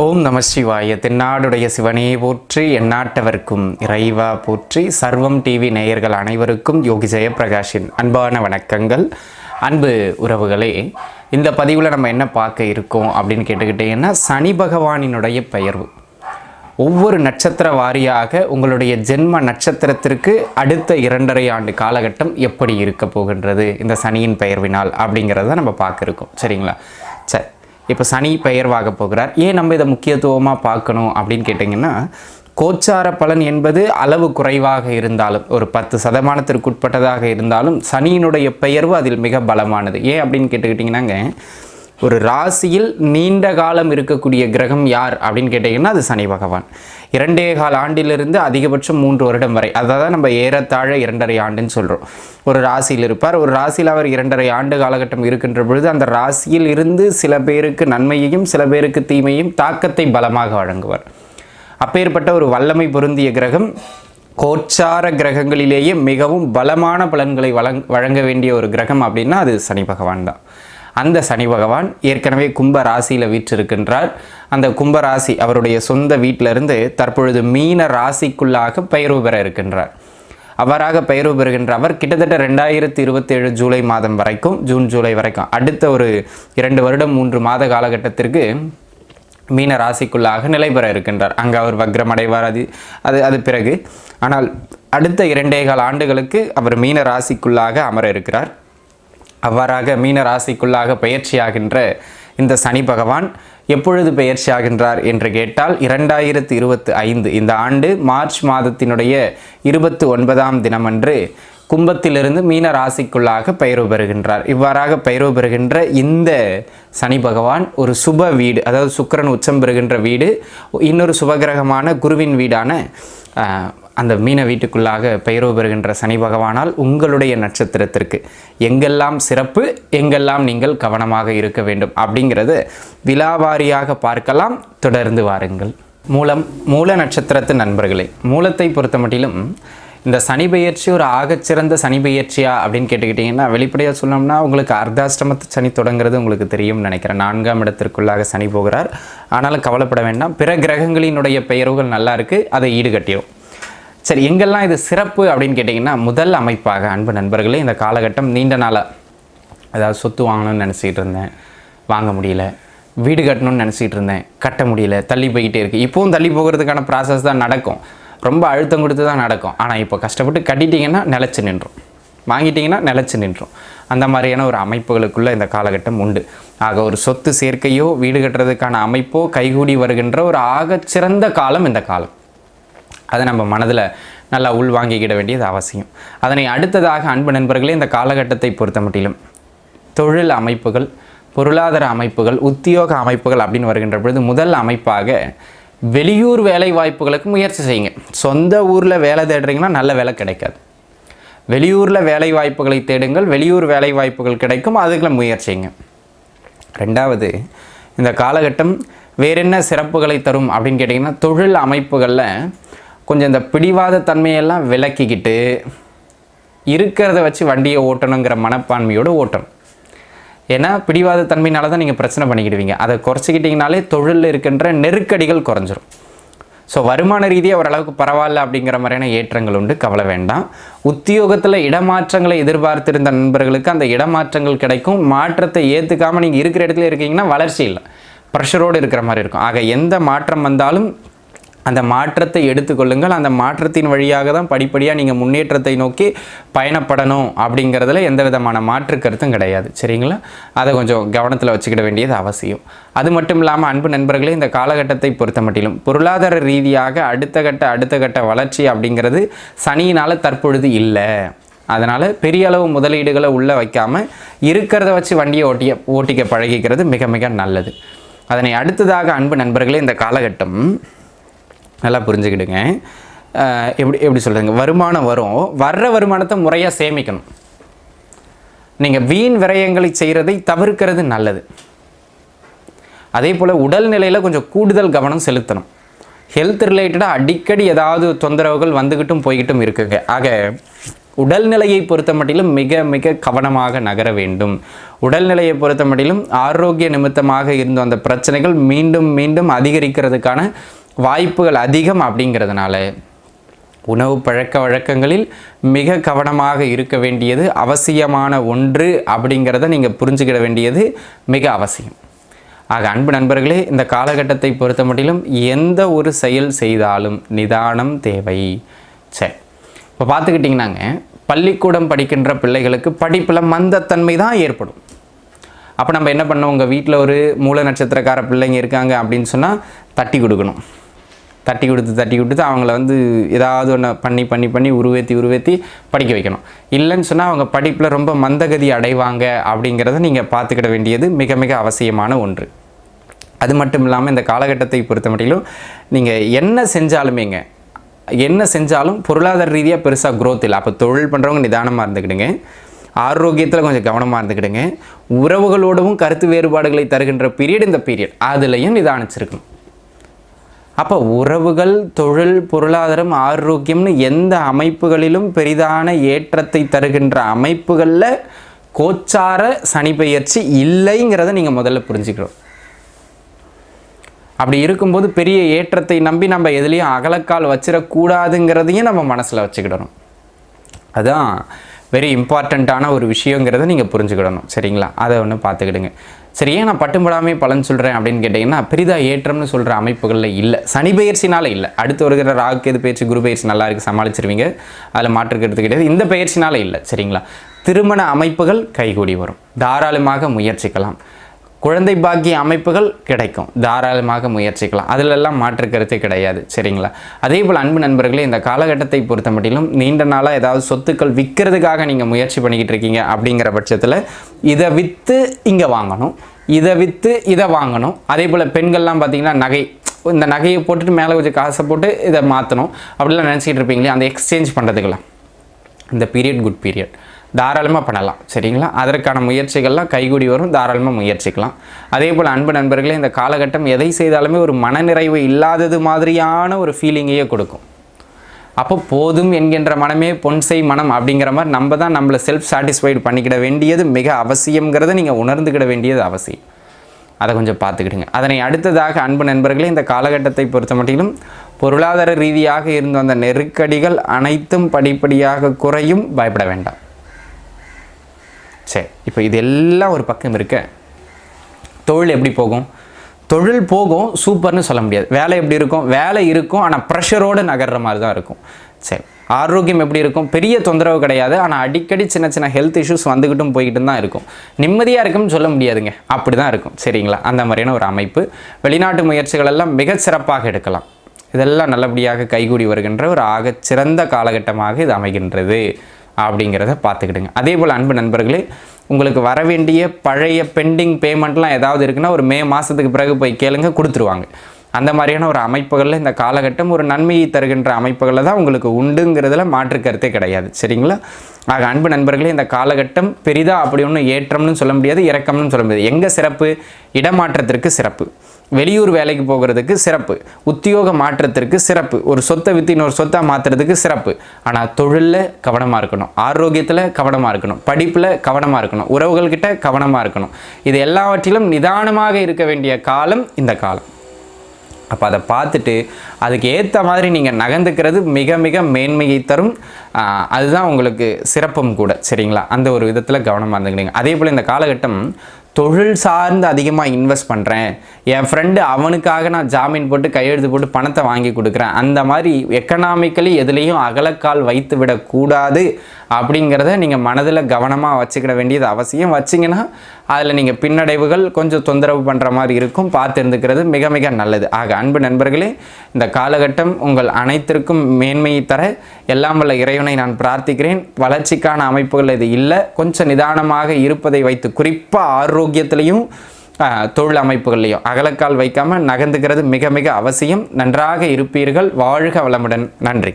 ஓம் நம சிவாய. தென்னாடுடைய சிவனே போற்றி, எந்நாட்டவர்க்கும் இறைவா போற்றி. சர்வம் டிவி நேயர்கள் அனைவருக்கும் யோகி ஜெயப்பிரகாஷின் அன்பான வணக்கங்கள். அன்பு உறவுகளே, இந்த பதிவில் நம்ம என்ன பார்க்க இருக்கோம் அப்படின்னு கேட்டுக்கிட்டீங்கன்னா, சனி பகவானினுடைய பெயர்வு ஒவ்வொரு நட்சத்திர வாரியாக உங்களுடைய ஜென்ம நட்சத்திரத்திற்கு அடுத்த 2.5 ஆண்டு காலகட்டம் எப்படி இருக்க போகின்றது இந்த சனியின் பெயர்வினால் அப்படிங்கிறத நம்ம பார்க்க இருக்கோம். சரிங்களா? சரி, இப்போ சனி பெயர்வாக போகிறார். ஏன் நம்ம இதை முக்கியத்துவமாக பார்க்கணும் அப்படின்னு கேட்டிங்கன்னா, கோச்சார பலன் என்பது அளவு குறைவாக இருந்தாலும், ஒரு 10% உட்பட்டதாக இருந்தாலும், சனியினுடைய பெயர்வு அதில் மிக பலமானது. ஏன் அப்படின்னு கேட்டுக்கிட்டிங்கன்னாங்க, ஒரு ராசியில் நீண்ட காலம் இருக்கக்கூடிய கிரகம் யார் அப்படின்னு கேட்டிங்கன்னா அது சனி பகவான். 2.25 ஆண்டிலிருந்து அதிகபட்சம் 3 வருடம் வரை, அதாவது நம்ம ஏறத்தாழ 2.5 ஆண்டுன்னு சொல்கிறோம். ஒரு ராசியில் இருப்பார். ஒரு ராசியில் அவர் 2.5 ஆண்டு காலகட்டம் இருக்கின்ற பொழுது அந்த ராசியில் இருந்து சில பேருக்கு நன்மையையும் சில பேருக்கு தீமையும் தாக்கத்தை பலமாக வழங்குவார். அப்பேற்பட்ட ஒரு வல்லமை பொருந்திய கிரகம், கோச்சார கிரகங்களிலேயே மிகவும் பலமான பலன்களை வழங்க வேண்டிய ஒரு கிரகம் அப்படின்னா அது சனி பகவான் தான். அந்த சனி பகவான் ஏற்கனவே கும்ப ராசியில் வீற்றிருக்கின்றார். அந்த கும்ப ராசி அவருடைய சொந்த வீட்டிலிருந்து தற்பொழுது மீன ராசிக்குள்ளாக பெயர்வு பெற இருக்கின்றார். அவ்வாறாக பெயர்வு பெறுகின்ற அவர் கிட்டத்தட்ட 2027 ஜூலை மாதம் வரைக்கும், ஜூன் ஜூலை வரைக்கும், அடுத்த ஒரு 2 வருடம் 3 மாத காலகட்டத்திற்கு மீன ராசிக்குள்ளாக நிலை பெற இருக்கின்றார். அங்கே அவர் வக்ரம் அடைவார். அது பிறகு, ஆனால் அடுத்த 2.25 ஆண்டுகளுக்கு அவர் மீன ராசிக்குள்ளாக அமர இருக்கிறார். அவ்வாறாக மீன ராசிக்குள்ளாக பயிற்சியாகின்ற இந்த சனி பகவான் எப்பொழுது பயிற்சி ஆகின்றார் என்று கேட்டால் 2025 இந்த ஆண்டு மார்ச் மாதத்தினுடைய 29ஆம் தினமன்று கும்பத்திலிருந்து மீன ராசிக்குள்ளாக பெயர்வு பெறுகின்றார். இவ்வாறாக பெயர்வு பெறுகின்ற இந்த சனி பகவான் ஒரு சுப வீடு, அதாவது சுக்கிரன் உச்சம் பெறுகின்ற வீடு, இன்னொரு சுபகிரகமான குருவின் வீடான அந்த மீன வீட்டுக்குள்ளாக பெயர்வு பெறுகின்ற சனி பகவானால் உங்களுடைய நட்சத்திரத்திற்கு எங்கெல்லாம் சிறப்பு, எங்கெல்லாம் நீங்கள் கவனமாக இருக்க வேண்டும் அப்படிங்கிறது விலாவாரியாக பார்க்கலாம். தொடர்ந்து வாருங்கள். மூல நட்சத்திரத்து நண்பர்களே, மூலத்தை பொறுத்த மட்டிலும் இந்த சனி பெயர்ச்சி ஒரு ஆகச்சிறந்த சனி பெயர்ச்சியா அப்படின்னு கேட்டுக்கிட்டிங்கன்னா, வெளிப்படையாக சொன்னோம்னா உங்களுக்கு அர்த்தாஷ்டமத்து சனி தொடங்குறது உங்களுக்கு தெரியும்னு நினைக்கிறேன். 4ஆம் இடத்திற்குள்ளாக சனி போகிறார். ஆனாலும் கவலைப்பட வேண்டாம், பிற கிரகங்களினுடைய பெயர்வுகள் நல்லா இருக்குது, அதை ஈடுகட்டிடும். சரி, எங்கெல்லாம் இது சிறப்பு அப்படின்னு கேட்டிங்கன்னா, முதல் அமைப்பாக அன்பு நண்பர்களே, இந்த காலகட்டம் நீண்ட நாளாக, அதாவது சொத்து வாங்கணும்னு நினச்சிக்கிட்டு இருந்தேன், வாங்க முடியல, வீடு கட்டணும்னு நினச்சிக்கிட்டு இருந்தேன், கட்ட முடியல, தள்ளி போய்கிட்டே இருக்குது. இப்போவும் தள்ளி போகிறதுக்கான ப்ராசஸ் தான் நடக்கும், ரொம்ப அழுத்தம் கொடுத்து தான் நடக்கும். ஆனால் இப்போ கஷ்டப்பட்டு கட்டிட்டிங்கன்னா நிலச்சி நின்றும், வாங்கிட்டிங்கன்னா நிலச்சி நின்றும். அந்த மாதிரியான ஒரு அமைப்புகளுக்குள்ளே இந்த காலகட்டம் உண்டு. ஆக ஒரு சொத்து சேர்க்கையோ வீடு கட்டுறதுக்கான அமைப்போ கைகூடி வருகின்ற ஒரு ஆகச்சிறந்த காலம் இந்த காலம். அதை நம்ம மனதில் நல்லா உள்வாங்கிக்கிட வேண்டியது அவசியம். அதனை அடுத்ததாக அன்பு நண்பர்களே, இந்த காலகட்டத்தை பொறுத்த மட்டிலும் தொழில் அமைப்புகள், பொருளாதார அமைப்புகள், உத்தியோக அமைப்புகள் அப்படின்னு வருகின்ற பொழுது முதல் அமைப்பாக வெளியூர் வேலை வாய்ப்புகளுக்கு முயற்சி செய்யுங்க. சொந்த ஊரில் வேலை தேடுறீங்கன்னா நல்ல வேலை கிடைக்காது. வெளியூரில் வேலை வாய்ப்புகளை தேடுங்கள், வெளியூர் வேலை வாய்ப்புகள் கிடைக்கும், அதுக்குள்ள முயற்சிங்க. ரெண்டாவது, இந்த காலகட்டம் வேற என்ன சிறப்புகளை தரும் அப்படின்னு கேட்டிங்கன்னா, தொழில் அமைப்புகளில் கொஞ்சம் இந்த பிடிவாத தன்மையெல்லாம் விலக்கிக்கிட்டு இருக்கிறத வச்சு வண்டியை ஓட்டணுங்கிற மனப்பான்மையோடு ஓட்டணும். ஏன்னா பிடிவாத தன்மையினால தான் நீங்கள் பிரச்சனை பண்ணிக்கிடுவீங்க. அதை குறைச்சிக்கிட்டிங்கனாலே தொழிலில் இருக்கின்ற நெருக்கடிகள் குறைஞ்சிரும். ஸோ வருமான ரீதியாக ஓரளவுக்கு பரவாயில்ல அப்படிங்கிற மாதிரியான ஏற்றங்கள் உண்டு, கவலை வேண்டாம். உத்தியோகத்தில் இடமாற்றங்களை எதிர்பார்த்திருந்த நண்பர்களுக்கு அந்த இடமாற்றங்கள் கிடைக்கும். மாற்றத்தை ஏற்றுக்காமல் நீங்கள் இருக்கிற இடத்துல இருக்கீங்கன்னா வளர்ச்சி இல்லை, ப்ரெஷரோடு இருக்கிற மாதிரி இருக்கும். ஆக எந்த மாற்றம் வந்தாலும் அந்த மாற்றத்தை எடுத்துக்கொள்ளுங்கள். அந்த மாற்றத்தின் வழியாக தான் படிப்படியாக நீங்கள் முன்னேற்றத்தை நோக்கி பயணப்படணும் அப்படிங்கிறதுல எந்த விதமான மாற்று கருத்தும் கிடையாது. சரிங்களா? அதை கொஞ்சம் கவனத்தில் வச்சுக்கிட வேண்டியது அவசியம். அது மட்டும் இல்லாமல் அன்பு நண்பர்களே, இந்த காலகட்டத்தை பொறுத்த மட்டிலும் பொருளாதார ரீதியாக அடுத்த கட்ட வளர்ச்சி அப்படிங்கிறது சனியினால் தற்பொழுது இல்லை. அதனால் பெரிய அளவு முதலீடுகளை உள்ளே வைக்காமல் இருக்கிறத வச்சு வண்டியை ஓட்டிக்க பழகிக்கிறது மிக மிக நல்லது. அதனை அடுத்ததாக அன்பு நண்பர்களே, இந்த காலகட்டம் நல்லா புரிஞ்சுக்கிடுங்க. எப்படி சொல்கிறதுங்க, வருமானம் வரும், வர்ற வருமானத்தை முறையாக சேமிக்கணும். நீங்கள் வீண் விரயங்களை செய்கிறதை தவிர்க்கிறது நல்லது. அதே போல் உடல்நிலையில் கொஞ்சம் கூடுதல் கவனம் செலுத்தணும். ஹெல்த் ரிலேட்டடாக அடிக்கடி ஏதாவது தொந்தரவுகள் வந்துக்கிட்டும் போய்கிட்டும் இருக்குங்க. ஆக உடல்நிலையை பொறுத்த மட்டிலும் மிக மிக கவனமாக நகர வேண்டும். உடல்நிலையை பொறுத்த மட்டிலும் ஆரோக்கிய நிமித்தமாக இருந்த அந்த பிரச்சனைகள் மீண்டும் மீண்டும் அதிகரிக்கிறதுக்கான வாய்ப்புகள் அதிகம். அப்படிங்கிறதுனால உணவு பழக்க வழக்கங்களில் மிக கவனமாக இருக்க வேண்டியது அவசியமான ஒன்று அப்படிங்கிறத நீங்கள் புரிஞ்சுக்கிட வேண்டியது மிக அவசியம். ஆக அன்பு நண்பர்களே, இந்த காலகட்டத்தை பொறுத்த மட்டிலும் எந்த ஒரு செயல் செய்தாலும் நிதானம் தேவை. சரி, இப்போ பார்த்துக்கிட்டிங்கன்னாங்க, பள்ளிக்கூடம் படிக்கின்ற பிள்ளைகளுக்கு படிப்பில் மந்தத்தன்மை தான் ஏற்படும். அப்போ நம்ம என்ன பண்ணோம், உங்கள் வீட்டில் ஒரு மூல நட்சத்திரக்கார பிள்ளைங்க இருக்காங்க அப்படின்னு சொன்னால் தட்டி கொடுக்கணும். தட்டி கொடுத்து அவங்கள வந்து ஏதாவது ஒன்று பண்ணி உருவேற்றி படிக்க வைக்கணும். இல்லைன்னு சொன்னால் அவங்க படிப்பில் ரொம்ப மந்தகதி அடைவாங்க. அப்படிங்கிறத நீங்கள் பார்த்துக்கிட வேண்டியது மிக மிக அவசியமான ஒன்று. அது மட்டும் இல்லாமல் இந்த காலகட்டத்தை பொறுத்த மட்டிலும் நீங்கள் என்ன செஞ்சாலும் பொருளாதார ரீதியாக பெருசாக க்ரோத் இல்லை. அப்போ தொழில் பண்ணுறவங்க நிதானமாக இருந்துக்கிடுங்க. ஆரோக்கியத்தில் கொஞ்சம் கவனமாக இருந்துக்கிடுங்க. உறவுகளோடவும் கருத்து வேறுபாடுகளை தருகின்ற பீரியட் இந்த பீரியட், அதுலேயும் நிதானிச்சிருக்கணும். அப்போ உறவுகள், தொழில், பொருளாதாரம், ஆரோக்கியம்னு எந்த அமைப்புகளிலும் பெரிதான ஏற்றத்தை தருகின்ற அமைப்புகளில் கோச்சார சனி பெயர்ச்சி இல்லைங்கிறத நீங்கள் முதல்ல புரிஞ்சுக்கிறோம். அப்படி இருக்கும்போது பெரிய ஏற்றத்தை நம்பி நம்ம எதுலேயும் அகலக்கால் வச்சிடக்கூடாதுங்கிறதையும் நம்ம மனசில் வச்சுக்கிடணும். அதுதான் வெரி இம்பார்ட்டண்ட்டான ஒரு விஷயங்கிறத நீங்கள் புரிஞ்சுக்கிடணும். சரிங்களா? அதை ஒன்று பார்த்துக்கிடுங்க. சரி, ஏன் நான் பட்டும்படாமே பலன் சொல்கிறேன் அப்படின்னு கேட்டிங்கன்னா, பெரிதாக ஏற்றம்னு சொல்கிற அமைப்புகளில் இல்லை. சனி பயிற்சினால் இல்லை. அடுத்து வருகிற ராகு கேது பயிற்சி, குரு பயிற்சி நல்லா இருக்குது, சமாளிச்சிருவீங்க, அதில் மாற்றுக்கிறது கிடையாது. இந்த பயிற்சினால் இல்லை. சரிங்களா? திருமண அமைப்புகள் கைகூடி வரும், தாராளமாக முயற்சிக்கலாம். குழந்தை பாக்கிய அமைப்புகள் கிடைக்கும், தாராளமாக முயற்சிக்கலாம். அதிலெல்லாம் மாற்று கருத்தே கிடையாது. சரிங்களா? அதே போல் அன்பு நண்பர்களே, இந்த காலகட்டத்தை பொறுத்த மட்டிலும் நீண்ட நாளாக ஏதாவது சொத்துக்கள் விற்கிறதுக்காக நீங்கள் முயற்சி பண்ணிக்கிட்டு இருக்கீங்க அப்படிங்கிற பட்சத்தில் இதை விற்று இங்கே வாங்கணும், இதை விற்று இதை வாங்கணும். அதே போல் பெண்கள்லாம் பார்த்திங்கன்னா நகை, இந்த நகையை போட்டுட்டு மேலே கொஞ்சம் காசை போட்டு இதை மாற்றணும் அப்படிலாம் நினச்சிக்கிட்டு இருப்பீங்களே, அந்த எக்ஸ்சேஞ்ச் பண்ணுறதுக்கெல்லாம் இந்த பீரியட் குட் பீரியட், தாராளமாக பண்ணலாம். சரிங்களா? அதற்கான முயற்சிகள்லாம் கைகூடி வரும், தாராளமாக முயற்சிக்கலாம். அதே போல் அன்பு நண்பர்களே, இந்த காலகட்டம் எதை செய்தாலுமே ஒரு மனநிறைவு இல்லாதது மாதிரியான ஒரு ஃபீலிங்கையே கொடுக்கும். அப்போ போதும் என்கின்ற மனமே பொன்செய் மனம் அப்படிங்கிற மாதிரி நம்ம தான் நம்மளை செல்ஃப் சாட்டிஸ்ஃபைடு பண்ணிக்கிட வேண்டியது மிக அவசியங்கிறத நீங்கள் உணர்ந்துக்கிட வேண்டியது அவசியம். அதை கொஞ்சம் பார்த்துக்கிடுங்க. அதனை அடுத்ததாக அன்பு நண்பர்களே, இந்த காலகட்டத்தை பொறுத்த மட்டிலும் பொருளாதார ரீதியாக இருந்து வந்த நெருக்கடிகள் அனைத்தும் படிப்படியாக குறையும், பயப்பட வேண்டாம். சரி, இப்போ இது எல்லாம் ஒரு பக்கம் இருக்க, தொழில் எப்படி போகும்? தொழில் போகும், சூப்பர்னு சொல்ல முடியாது. வேலை எப்படி இருக்கும்? வேலை இருக்கும், ஆனால் ப்ரெஷரோடு நகர்ற மாதிரி தான் இருக்கும். சரி, ஆரோக்கியம் எப்படி இருக்கும்? பெரிய தொந்தரவு கிடையாது, ஆனால் அடிக்கடி சின்ன சின்ன ஹெல்த் இஷ்யூஸ் வந்துக்கிட்டும் போய்கிட்டும் தான் இருக்கும். நிம்மதியாக இருக்கும்னு சொல்ல முடியாதுங்க, அப்படி தான் இருக்கும். சரிங்களா? அந்த மாதிரியான ஒரு அமைப்பு. வெளிநாட்டு முயற்சிகள் எல்லாம் மிக சிறப்பாக எடுக்கலாம். இதெல்லாம் நல்லபடியாக கைகூடி வருகின்ற ஒரு ஆகச்சிறந்த காலகட்டமாக இது அமைகின்றது அப்படிங்கிறத பார்த்துக்கிடுங்க. அதே போல் அன்பு நண்பர்களே, உங்களுக்கு வர வேண்டிய பழைய பெண்டிங் பேமெண்ட்லாம் ஏதாவது இருக்குன்னா ஒரு மே மாதத்துக்கு பிறகு போய் கேளுங்க, கொடுத்துருவாங்க. அந்த மாதிரியான ஒரு அமைப்புகளில் இந்த காலகட்டம் ஒரு நன்மையை தருகின்ற அமைப்புகளில் தான் உங்களுக்கு உண்டுங்கிறதுல மாற்று கருத்தே கிடையாது. சரிங்களா? ஆக அன்பு நண்பர்களே, இந்த காலகட்டம் பெரிதாக அப்படி ஒன்றும் ஏற்றம்னு சொல்ல முடியாது, இறக்கம்னு சொல்ல முடியாது. எங்கே சிறப்பு? இடமாற்றத்திற்கு சிறப்பு, வெளியூர் வேலைக்கு போகிறதுக்கு சிறப்பு, உத்தியோக மாற்றத்திற்கு சிறப்பு, ஒரு சொத்தை விற்று இன்னொரு சொத்தாக மாற்றுறதுக்கு சிறப்பு. ஆனால் தொழிலில் கவனமாக இருக்கணும், ஆரோக்கியத்தில் கவனமாக இருக்கணும், படிப்பில் கவனமாக இருக்கணும், உறவுகள்கிட்ட கவனமாக இருக்கணும். இது எல்லாவற்றிலும் நிதானமாக இருக்க வேண்டிய காலம் இந்த காலம். அப்போ அதை பார்த்துட்டு அதுக்கு ஏற்ற மாதிரி நீங்கள் நகர்ந்துக்கிறது மிக மிக மேன்மையை தரும். அதுதான் உங்களுக்கு சிறப்பும் கூட. சரிங்களா? அந்த ஒரு விதத்தில் கவனமாக இருந்துக்கிங்க. அதே போல் இந்த காலகட்டம் தொழில் சார்ந்து அதிகமாக இன்வெஸ்ட் பண்ணுறேன், என் ஃப்ரெண்டு அவனுக்காக நான் ஜாமீன் போட்டு கையெழுத்து போட்டு பணத்தை வாங்கி கொடுக்குறேன், அந்த மாதிரி எக்கனாமிக்கலி எதுலேயும் அகலக்கால் வைத்து விடக்கூடாது அப்படிங்கிறத நீங்கள் மனதில் கவனமாக வச்சுக்கிட வேண்டியது அவசியம். வச்சிங்கன்னா அதில் நீங்கள் பின்னடைவுகள் கொஞ்சம் தொந்தரவு பண்ணுற மாதிரி இருக்கும், பார்த்து இருந்துக்கிறது மிக மிக நல்லது. ஆக அன்பு நண்பர்களே, இந்த காலகட்டம் உங்கள் அனைத்திற்கும் மேன்மையை தர எல்லாம் வல்ல இறைவனை நான் பிரார்த்திக்கிறேன். வளர்ச்சிக்கான அமைப்புகள் இது இல்லை, கொஞ்சம் நிதானமாக இருப்பதை வைத்து, குறிப்பாக ஆரோக்கியத்திலையும் தொழில் அமைப்புகள்லையும் அகலக்கால் வைக்காமல் நகர்ந்துக்கிறது மிக மிக அவசியம். நன்றாக இருப்பீர்கள். வாழ்க வளமுடன். நன்றி.